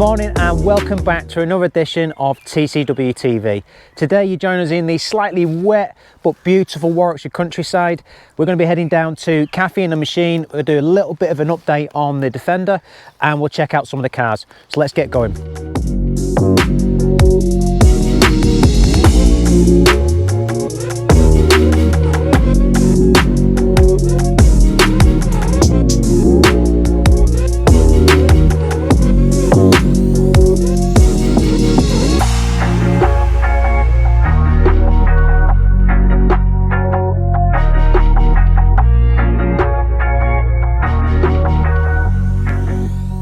morning and welcome back to another edition of TCW TV. Today you join us in the slightly wet but beautiful Warwickshire countryside. We're going to be heading down to Caffeine Machine. We'll do a little bit of an update on the Defender and we'll check out some of the cars. So let's get going.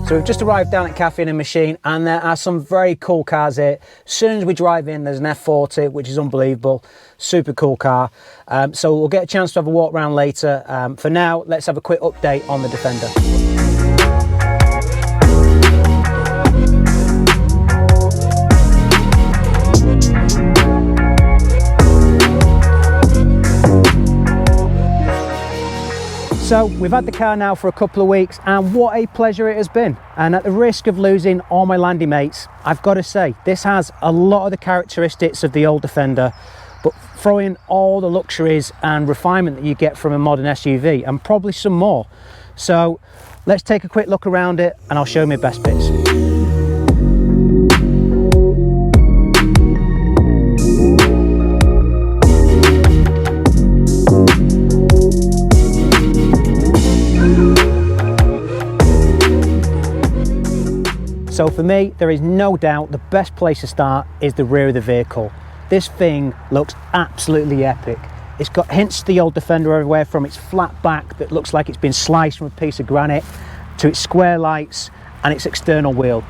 So we've just arrived down at Caffeine Machine and there are some very cool cars here. As soon as we drive in, there's an F40, which is unbelievable. Super cool car. So we'll get a chance to have a walk around later. For now, let's have a quick update on the Defender. So we've had the car now for a couple of weeks and what a pleasure it has been. And at the risk of losing all my landy mates, I've got to say, this has a lot of the characteristics of the old Defender, but throw in all the luxuries and refinement that you get from a modern SUV and probably some more. So let's take a quick look around it and I'll show you my best bits. So for me, there is no doubt the best place to start is the rear of the vehicle. This thing looks absolutely epic. It's got hints of the old Defender everywhere, from its flat back that looks like it's been sliced from a piece of granite to its square lights and its external wheel.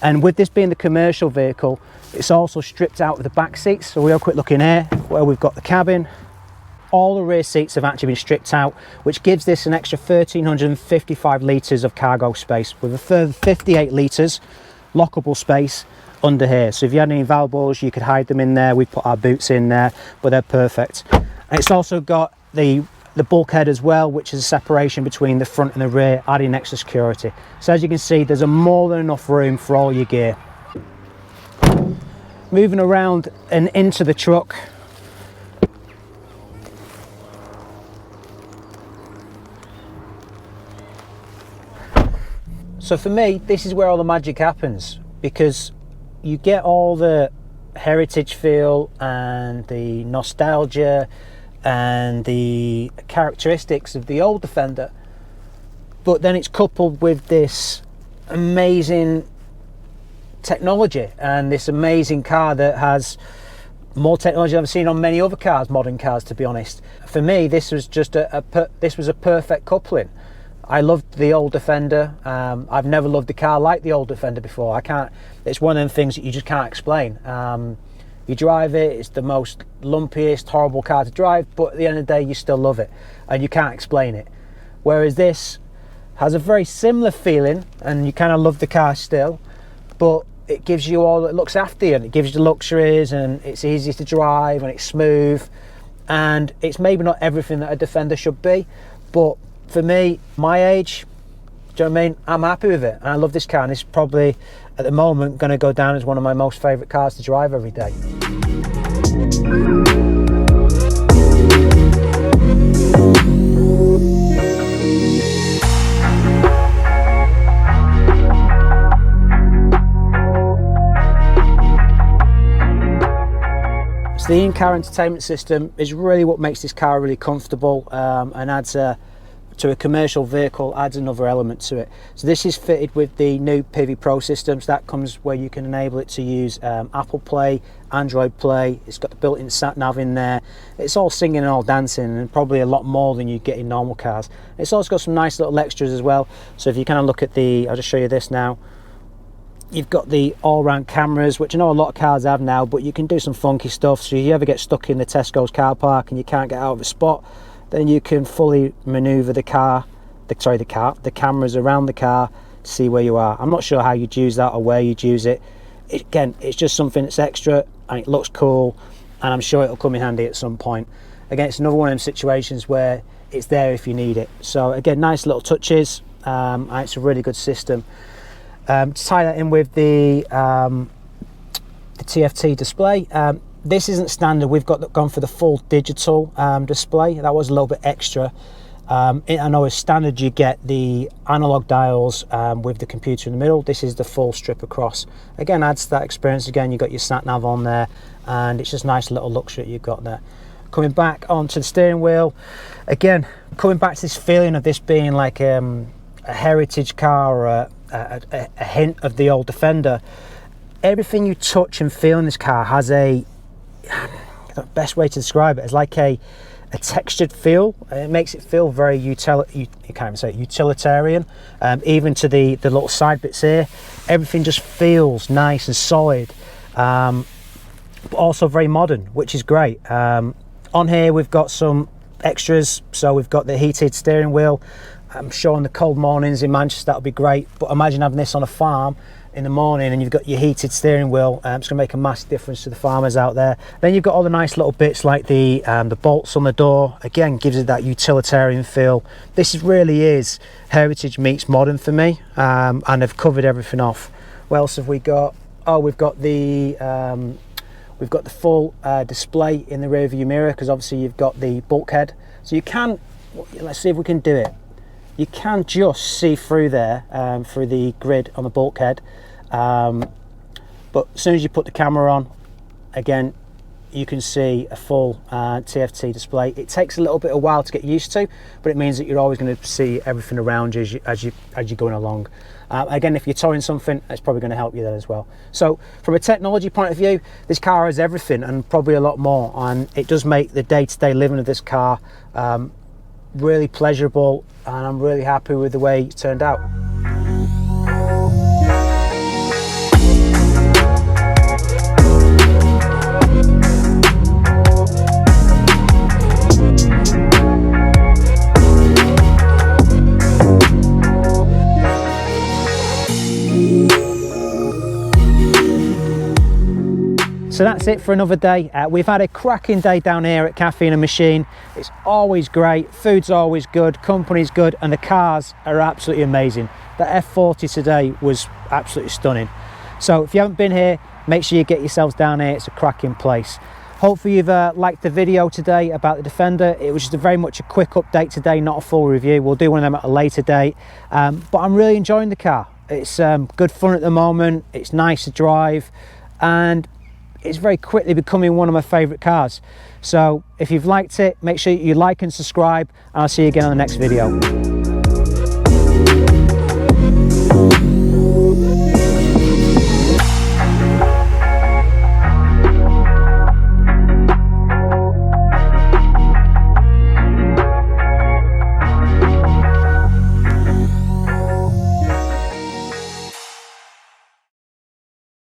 And with this being the commercial vehicle, it's also stripped out of the back seats. So we'll have a quick look in here where we've got the cabin. All the rear seats have actually been stripped out, which gives this an extra 1,355 litres of cargo space with a further 58 litres lockable space under here. So if you had any valuables, you could hide them in there. We put our boots in there, but they're perfect. And it's also got the bulkhead as well, which is a separation between the front and the rear, adding extra security. So as you can see, there's a more than enough room for all your gear. Moving around and into the truck, so for me, this is where all the magic happens, because you get all the heritage feel and the nostalgia and the characteristics of the old Defender, but then it's coupled with this amazing technology and this amazing car that has more technology than I've seen on many other cars, modern cars, to be honest. For me, this was just this was a perfect coupling. I loved the old Defender. I've never loved a car like the old Defender before. It's one of them things that you just can't explain. You drive it, it's the most lumpiest, horrible car to drive, but at the end of the day, you still love it and you can't explain it. Whereas this has a very similar feeling and you kind of love the car still, but it gives you it looks after you and it gives you the luxuries and it's easy to drive and it's smooth and it's maybe not everything that a Defender should be, but for me, my age, do you know what I mean? I'm happy with it and I love this car, and it's probably at the moment going to go down as one of my most favourite cars to drive every day. So the in-car entertainment system is really what makes this car really comfortable and adds to a commercial vehicle, adds another element to it. So this is fitted with the new PV Pro systems. That comes where you can enable it to use Apple Play, Android Play. It's got the built-in sat nav in there. It's all singing and all dancing, and probably a lot more than you get in normal cars. It's also got some nice little extras as well. So if you kind of look at I'll just show you this now. You've got the all-round cameras, which I know a lot of cars have now, but you can do some funky stuff. So if you ever get stuck in the Tesco's car park and you can't get out of a spot, then you can fully maneuver the cameras around the car to see where you are. I'm not sure how you'd use that or where you'd use it. Again, it's just something that's extra and it looks cool, and I'm sure it'll come in handy at some point. Again, it's another one of them situations where it's there if you need it. So again, nice little touches, and it's a really good system. To tie that in with the TFT display, this isn't standard. We've gone for the full digital display. That was a little bit extra. I know as standard you get the analog dials with the computer in the middle. This is the full strip across. Again, adds to that experience. Again, you've got your sat nav on there, and it's just nice little luxury that you've got there. Coming back onto the steering wheel, again, coming back to this feeling of this being like a heritage car, or a hint of the old Defender. Everything you touch and feel in this car has the best way to describe it is like a textured feel. It makes it feel very you can't even say utilitarian. Even to the little side bits here, everything just feels nice and solid, but also very modern, which is great. On here we've got some extras, so we've got the heated steering wheel. I'm sure on the cold mornings in Manchester that would be great, but imagine having this on a farm in the morning and you've got your heated steering wheel. It's going to make a massive difference to the farmers out there. Then you've got all the nice little bits like the bolts on the door. Again, gives it that utilitarian feel. This really is heritage meets modern for me, and I've covered everything off. What else have we got? Oh, we've got the full display in the rear view mirror, because obviously you've got the bulkhead, so you can, let's see if we can do it. You can just see through there, through the grid on the bulkhead, but as soon as you put the camera on, again, you can see a full TFT display. It takes a little bit of while to get used to, but it means that you're always going to see everything around you as you're going along. Again, if you're towing something, it's probably going to help you there as well. So from a technology point of view, this car has everything and probably a lot more, and it does make the day-to-day living of this car really pleasurable, and I'm really happy with the way it turned out. So that's it for another day. We've had a cracking day down here at Caffeine Machine. It's always great, food's always good, company's good, and the cars are absolutely amazing. The F40 today was absolutely stunning. So if you haven't been here, make sure you get yourselves down here. It's a cracking place. Hopefully you've liked the video today about the Defender. It was just very much a quick update today, not a full review. We'll do one of them at a later date. But I'm really enjoying the car. It's good fun at the moment. It's nice to drive, and it's very quickly becoming one of my favourite cars. So if you've liked it, make sure you like and subscribe, and I'll see you again on the next video.